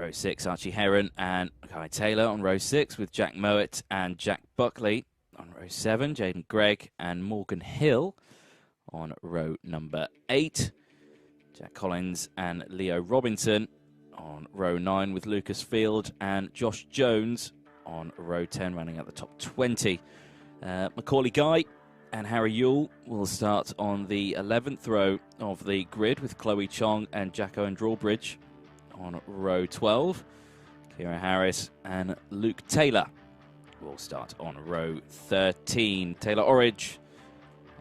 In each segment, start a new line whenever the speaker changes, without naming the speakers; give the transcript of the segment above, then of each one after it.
row 6, Archie Heron and Guy Taylor. On row 6 with Jack Mowat and Jack Buckley. On row 7, Jaden Gregg and Morgan Hill. On row number 8, Jack Collins and Leo Robinson. On row 9 with Lucas Field and Josh Jones. On row 10, running at the top 20. Macaulay Guy and Harry Yule will start on the 11th row of the grid with Chloe Chong and Jack Owen Drawbridge. On row 12, Kira Harris and Luke Taylor will start on row 13. Taylor Orridge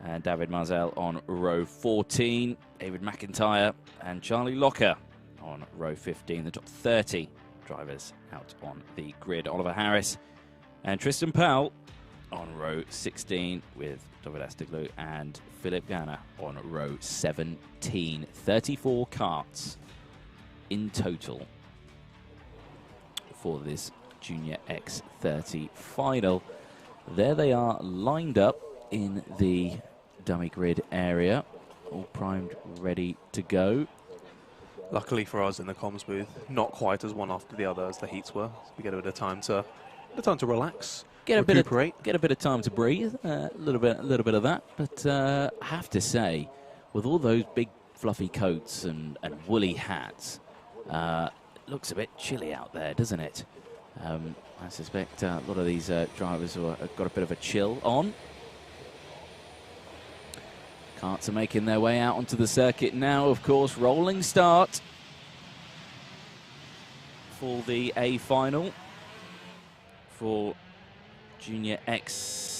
and David Marzell on row 14. David McIntyre and Charlie Locker on row 15. The top 30 drivers out on the grid. Oliver Harris and Tristan Powell on row 16 with David Astiglu and Philip Ganna on row 17. 34 karts in total for this Junior X30 final. There they are lined up in the dummy grid area, all primed, ready to go.
Luckily for us in the comms booth, not quite as one after the other as the heats were. So we get a bit of time to relax, recuperate.
Get a bit of time to breathe. A little bit of that. But I have to say, with all those big fluffy coats and woolly hats, it looks a bit chilly out there, doesn't it? I suspect a lot of these drivers have got a bit of a chill on. Karts are making their way out onto the circuit now, of course. Rolling start for the A final for Junior X.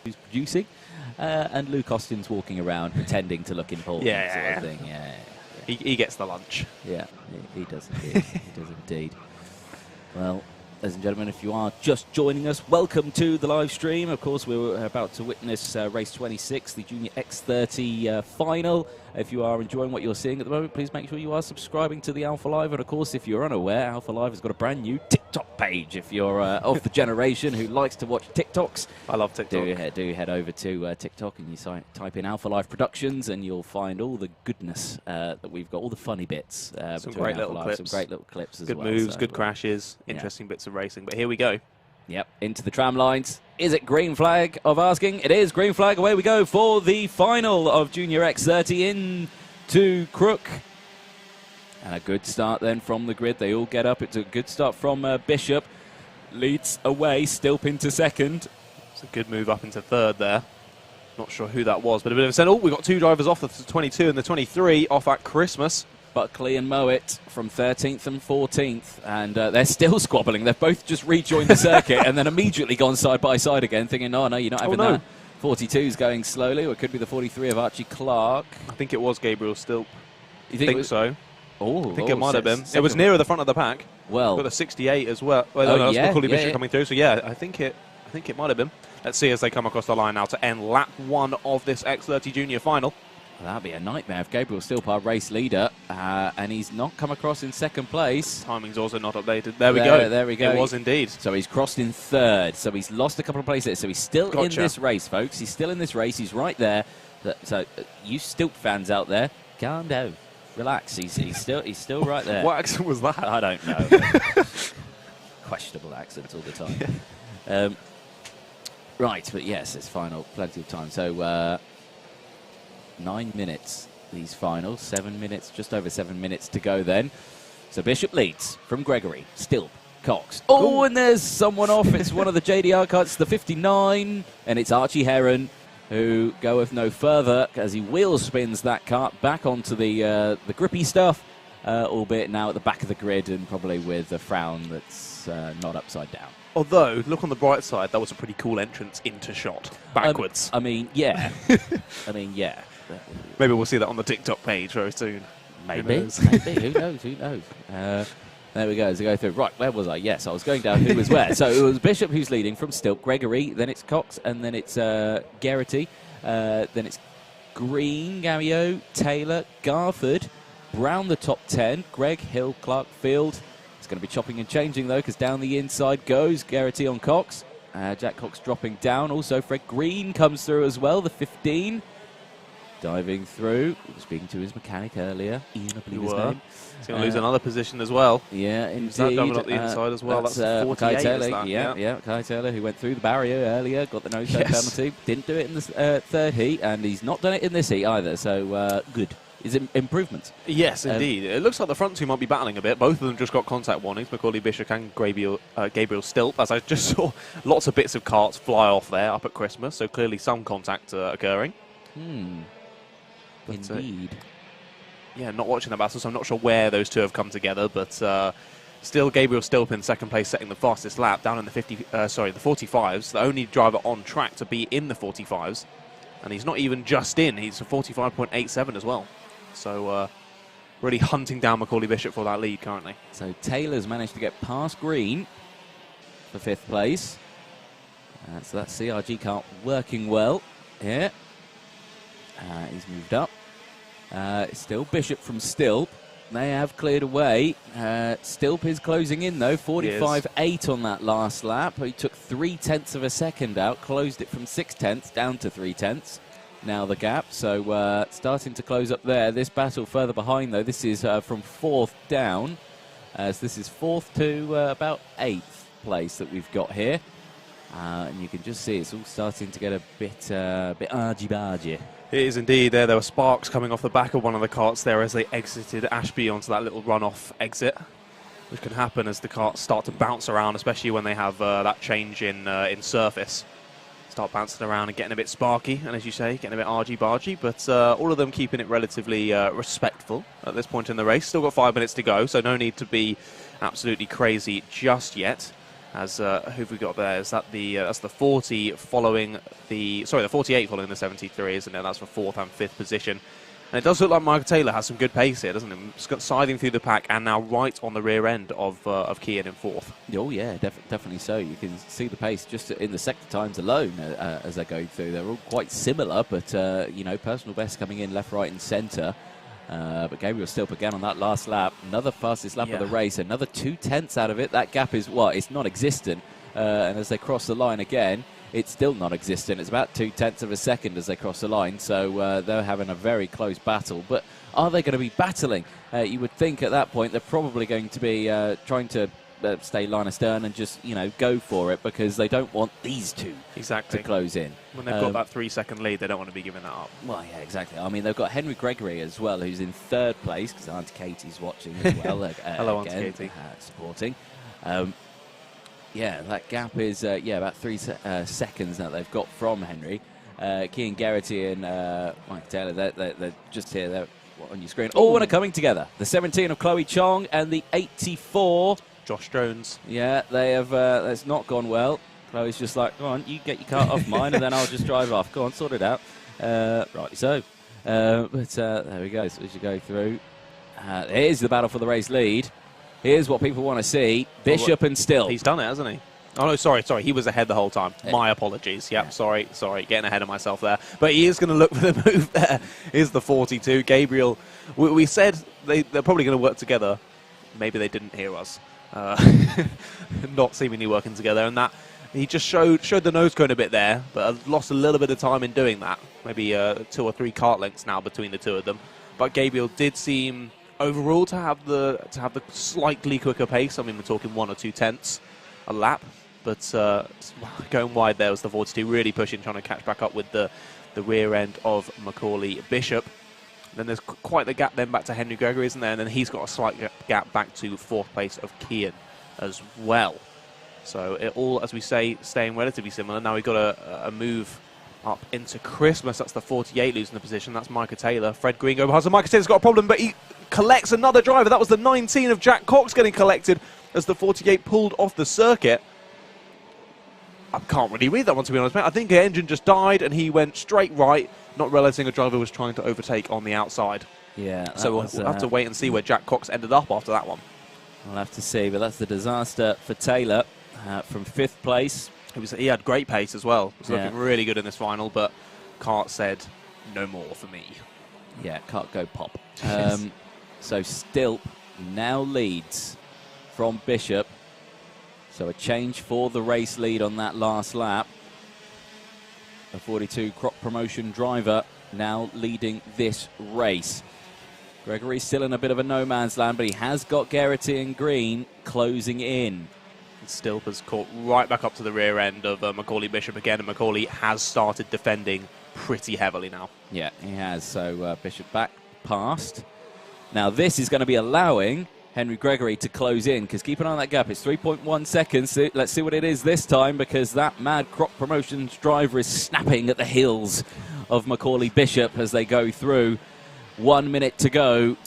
Who's producing, and Luke Austin's walking around pretending to look important. Sort of thing. Yeah.
He gets the lunch.
Yeah, he does indeed. He does indeed. Well, ladies and gentlemen, if you are just joining us, welcome to the live stream. Of course, we're about to witness race 26, the Junior X30 final. If you are enjoying what you're seeing at the moment, please make sure you are subscribing to the Alpha Live. And of course, if you're unaware, Alpha Live has got a brand new TikTok page. If you're of the generation who likes to watch TikToks,
I love TikTok.
Do head over to TikTok and you type in Alpha Live Productions, and you'll find all the goodness that we've got, all the funny bits.
Some great little clips.
Some great little clips as
well.
Good
moves, good crashes, interesting bits of racing. But here we go.
Yep, into the tram lines. Is it green flag of asking? It is green flag. Away we go for the final of Junior X30 into Crook. And a good start then from the grid. They all get up. It's a good start from Bishop. Leads away, Stilp into second.
It's a good move up into third there. Not sure who that was, but a bit of a sense. Oh, we've got two drivers off, the 22 and the 23 off at Christmas.
Buckley and Mowat from 13th and 14th, and they're still squabbling. They've both just rejoined the circuit and then immediately gone side by side again, thinking, oh, no, you're not having that. 42's going slowly, or it could be the 43 of Archie Clark.
I think it was Gabriel Stilp.
You think
so?
Oh,
I think it might have been. It was nearer the front of the pack.
Well,
got the 68 as well. That's Macaulay Bishop coming through. So yeah, I think it might have been. Let's see as they come across the line now to end lap 1 of this X30 Junior final.
That'd be a nightmare if Gabriel Stilp, our race leader, and he's not come across in second place.
Timing's also not updated. There we go.
There we go.
It was indeed.
So he's crossed in third. So he's lost a couple of places. So he's still in this race, folks. He's still in this race. He's right there. So you Stilp fans out there, calm down, relax. He's still right there.
What accent was that?
I don't know. Questionable accents all the time. Yeah. Right, but yes, it's final. Plenty of time. So 9 minutes, these finals. 7 minutes, just over 7 minutes to go then. So Bishop leads from Gregory, Stilp, Cox. Oh, and there's someone off. It's one of the JDR carts, the 59, and it's Archie Heron, who goeth no further as he wheel spins that cart back onto the grippy stuff, albeit now at the back of the grid and probably with a frown that's not upside down.
Although, look on the bright side, that was a pretty cool entrance into shot, backwards.
I mean, yeah. Yeah.
Maybe we'll see that on the TikTok page very soon.
Maybe. Who knows? There we go, as I go through. Right, where was I? Yes, I was going down who was where. So it was Bishop who's leading from Stilp, Gregory, then it's Cox, and then it's Geraghty, then it's Green, Gamio, Taylor, Garford, Brown the top 10, Greg, Hill, Clark, Field. It's going to be chopping and changing, though, because down the inside goes Geraghty on Cox. Jack Cox dropping down. Also, Fred Green comes through as well, the 15. Diving through, speaking to his mechanic earlier. Ian, I believe his name.
He's going to lose another position as well.
Yeah, indeed.
That double up the inside as well. That's 48,
Taylor, yeah, Kai Taylor, who went through the barrier earlier, got the no-show penalty. Didn't do it in the third heat, and he's not done it in this heat either, so good. Is improvements.
Yes, indeed. It looks like the front two might be battling a bit. Both of them just got contact warnings, Macaulay Bishop and Gabriel Stilp, as I just saw lots of bits of carts fly off there up at Christmas, so clearly some contact occurring. But,
indeed.
Yeah, not watching the battle, so I'm not sure where those two have come together, but still Gabriel Stilp in second place, setting the fastest lap down in the 45s, the only driver on track to be in the 45s, and he's not even just in, he's a 45.87 as well. So really hunting down Macaulay Bishop for that lead currently.
So Taylor's managed to get past Green for 5th place. So that CRG cart working well here. He's moved up. Still Bishop from Stilp. They have cleared away. Stilp is closing in, though. 45.8 on that last lap. He took 0.3 of a second out, closed it from 0.6 down to 0.3. Now the gap. So starting to close up there. This battle further behind, though. This is from 4th down. So this is 4th to about 8th place that we've got here. And you can just see it's all starting to get a bit argy-bargy.
It is indeed. There were sparks coming off the back of one of the carts there as they exited Ashby onto that little runoff exit, which can happen as the carts start to bounce around, especially when they have that change in surface. Start bouncing around and getting a bit sparky, and as you say, getting a bit argy-bargy, but all of them keeping it relatively respectful at this point in the race. Still got 5 minutes to go, so no need to be absolutely crazy just yet. As who have we got there? Is that that's the 40 following the 48 following the 73, isn't it? That's for 4th and 5th position. And it does look like Michael Taylor has some good pace here, doesn't it? He's got scything through the pack and now right on the rear end of Kian in 4th.
Oh yeah, definitely so. You can see the pace just in the sector times alone as they're going through. They're all quite similar, but you know, personal best coming in left, right, and centre. But Gabriel Stilp again on that last lap, another fastest lap of the race, another 0.2 out of it. That gap is it's non-existent, and as they cross the line again, it's still non-existent. It's about 0.2 of a second as they cross the line, so they're having a very close battle. But are they going to be battling? You would think at that point they're probably going to be trying to stay line astern and just, you know, go for it, because they don't want these two to close in.
When they've got that 3-second lead, they don't want to be giving that up.
Well, yeah, exactly. I mean, they've got Henry Gregory as well, who's in 3rd place, because Auntie Katie's watching as well.
Hello,
again,
Auntie Katie.
Supporting. Yeah, that gap is, about 3 seconds now they've got from Henry. Kian Geraghty and Mike Taylor, they're just here. They're on your screen. Oh, and are coming together. The 17 of Chloe Chong and the 84...
Josh Jones.
Yeah, they have. That's not gone well. Chloe's just like, go on, you get your cart off mine, and then I'll just drive off. Go on, sort it out. Rightly so. But there we go. So as you go through, here's the battle for the race lead. Here's what people want to see: Bishop and Stilp.
He's done it, hasn't he? Oh, no, sorry. He was ahead the whole time. My apologies. Yep, yeah. Sorry. Getting ahead of myself there. But he is going to look for the move there. Is the 42. Gabriel, we said they're probably going to work together. Maybe they didn't hear us. Not seemingly working together. And that he just showed the nose cone a bit there, but lost a little bit of time in doing that. Maybe 2 or 3 kart lengths now between the two of them. But Gabriel did seem overall to have the slightly quicker pace. I mean, we're talking 1 or 2 tenths a lap. But going wide there was the 42, really pushing, trying to catch back up with the rear end of Macaulay Bishop. Then there's quite the gap then back to Henry Gregory, isn't there? And then he's got a slight gap back to 4th place of Kian as well. So it all, as we say, staying relatively similar. Now we've got a move up into Christmas. That's the 48 losing the position. That's Micah Taylor. Fred Green goes behind. So Micah Taylor's got a problem, but he collects another driver. That was the 19 of Jack Cox getting collected as the 48 pulled off the circuit. I can't really read that one, to be honest, mate. I think the engine just died and he went straight right, not realising a driver was trying to overtake on the outside.
Yeah.
So we'll have to wait and see where Jack Cox ended up after that one.
We'll have to see, but that's the disaster for Taylor from 5th place.
He had great pace as well. He was looking really good in this final, but Kart said, no more for me.
Yeah, can't go pop. So Stilp now leads from Bishop. So a change for the race lead on that last lap. A 42 crop promotion driver now leading this race. Gregory's still in a bit of a no man's land, but he has got Geraghty and Green closing in.
Stilp has caught right back up to the rear end of Macaulay Bishop again, and Macaulay has started defending pretty heavily now. Yeah,
he has. So Bishop back past. Now this is going to be allowing Henry Gregory to close in, because keep an eye on that gap. It's 3.1 seconds. Let's see what it is this time, because that mad crop promotions driver is snapping at the heels of Macaulay Bishop as they go through. 1 minute to go.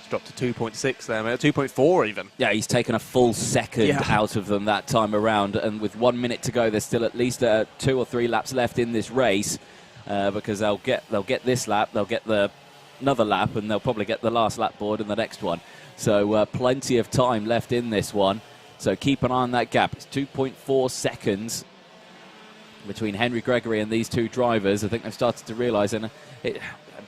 It's dropped to 2.6 there, mate. 2.4 even.
Yeah, he's taken a full second out of them that time around, and with 1 minute to go, there's still at least 2 or 3 laps left in this race, because they'll get this lap, they'll get another lap, and they'll probably get the last lap board in the next one. So plenty of time left in this one. So keep an eye on that gap. It's 2.4 seconds between Henry Gregory and these two drivers. I think they've started to realise. And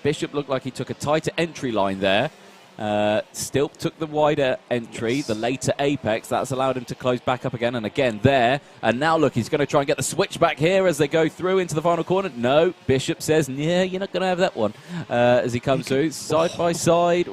Bishop looked like he took a tighter entry line there. Stilp took the wider entry, the later apex. That's allowed him to close back up again and again there. And now look, he's going to try and get the switch back here as they go through into the final corner. No, Bishop says, yeah, you're not going to have that one as he comes through side by side.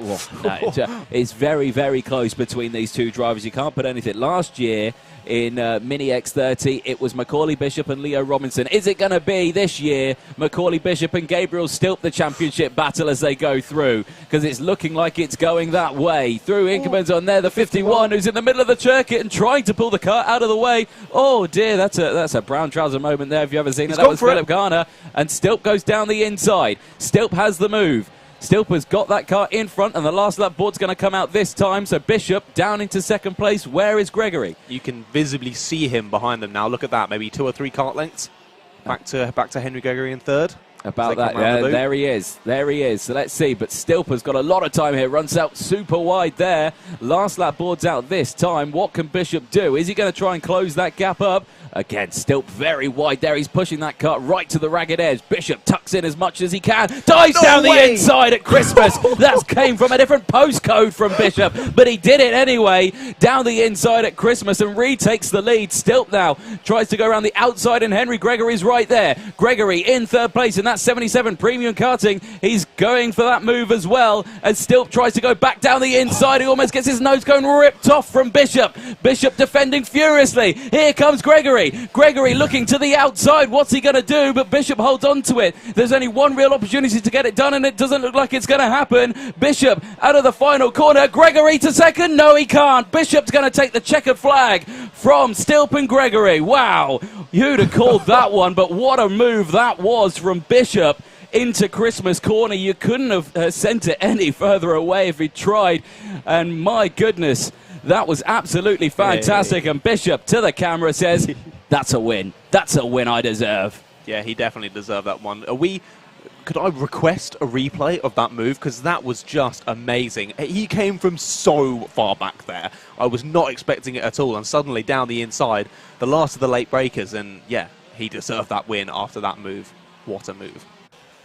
It's very, very close between these two drivers. You can't put anything. Last year in Mini X30, it was Macaulay Bishop and Leo Robinson. Is it going to be this year Macaulay Bishop and Gabriel Stilp the championship battle as they go through? Because it's looking like it's going that way. Through Inkerman's on there, the 51, who's in the middle of the circuit and trying to pull the car out of the way. Oh dear, that's a brown trouser moment there if you've ever seen it. That was Philip Garner, and Stilp goes down the inside. Stilp has the move. Stilp has got that car in front, and the last lap board's going to come out this time. So Bishop down into 2nd place. Where is Gregory?
You can visibly see him behind them now. Look at that, maybe 2 or 3 kart lengths back to Henry Gregory in 3rd.
About that, yeah, there he is. There he is. So let's see. But Stilp has got a lot of time here. Runs out super wide there. Last lap board's out this time. What can Bishop do? Is he going to try and close that gap up? Again, Stilp very wide there. He's pushing that car right to the ragged edge. Bishop tucks in as much as he can. Dives down the inside at Christmas. That came from a different postcode from Bishop, but he did it anyway. Down the inside at Christmas, and retakes the lead. Stilp now tries to go around the outside, and Henry Gregory's right there. Gregory in 3rd place in that 77 Premium Karting. He's going for that move as well, as Stilp tries to go back down the inside. He almost gets his nose cone ripped off from Bishop. Bishop defending furiously. Here comes Gregory. Gregory looking to the outside. What's he going to do? But Bishop holds on to it. There's only one real opportunity to get it done, and it doesn't look like it's going to happen. Bishop out of the final corner. Gregory to 2nd. No, he can't. Bishop's going to take the checkered flag from Stilp and Gregory. Wow. You'd have called that one, but what a move that was from Bishop into Christmas corner. You couldn't have sent it any further away if he tried. And my goodness, that was absolutely fantastic. And Bishop to the camera says, that's a win. That's a win I deserve.
Yeah, he definitely deserved that one. could I request a replay of that move? Because that was just amazing. He came from so far back there. I was not expecting it at all. And suddenly down the inside, the last of the late breakers. And yeah, he deserved that win after that move. What a move.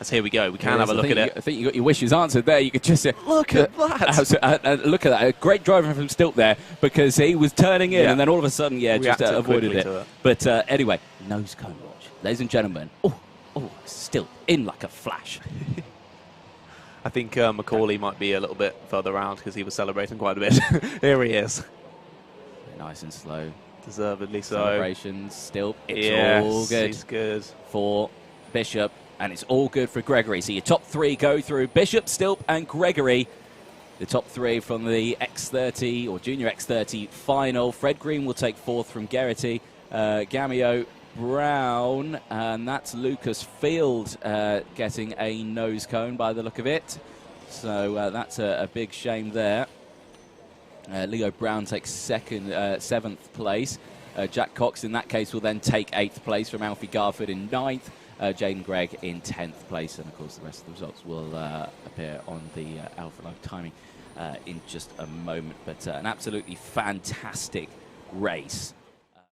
As here we go. We can have a look at it.
I think you got your wishes answered there. You could just
look at that.
Look at that. A great driving from Stilt there, because he was turning in and then all of a sudden, just avoided it. But anyway, nose cone watch. Ladies and gentlemen. Oh, Stilt in like a flash.
I think Macaulay might be a little bit further around because he was celebrating quite a bit. Here he is.
Nice and slow.
Deservedly so.
Celebrations, Stilt. It's all good.
He's good.
For Bishop. And it's all good for Gregory. So your top three go through Bishop, Stilp, and Gregory. The top three from the X30 or Junior X30 final. Fred Green will take fourth from Geraghty. Gamio Brown, and that's Lucas Field getting a nose cone by the look of it. So that's a big shame there. Leo Brown takes seventh place. Jack Cox, in that case, will then take eighth place from Alfie Garford in ninth. Jaden Gregg in 10th place, and of course the rest of the results will appear on the Alpha Live timing in just a moment. But an absolutely fantastic race